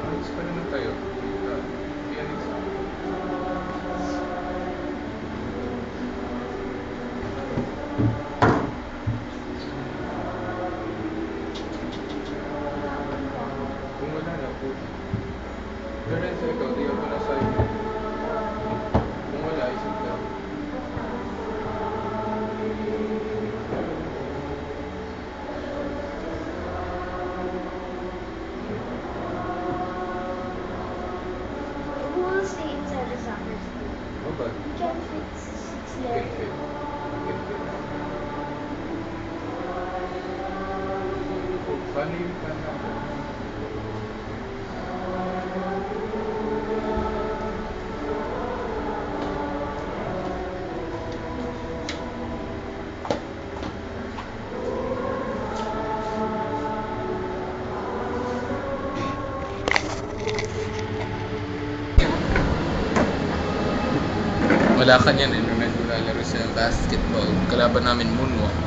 Alis pa naman tayo. Pianist. Kung wala na po. Lorenzo, ikaw, di ako na sa'yo. Kung wala, isip ka. Who will stay inside the soccer field? O ba? You can fit six You there. can fit. You can fit. Oh, paano yung plan natin? Wala ka niyan, Internet. Wala laro sa basketball. Kalaban namin Moonwalk.